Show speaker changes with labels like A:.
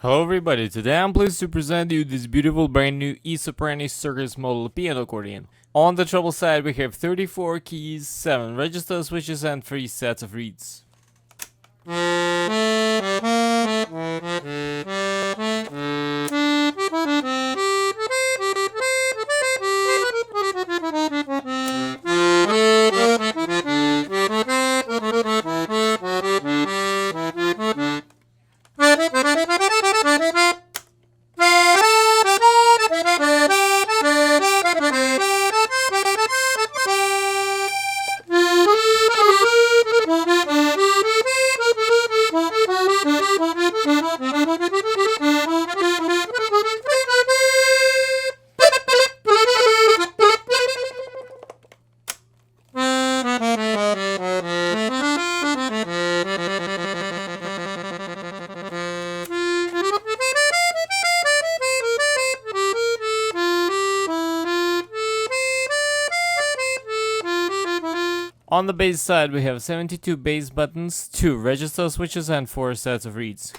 A: Hello everybody, today I'm pleased to present you this beautiful brand new Soprani Circus model piano accordion. On the treble side we have 34 keys, 7 register switches and 3 sets of reeds. On the bass side we have 72 bass buttons, 2 register switches and 4 sets of reeds.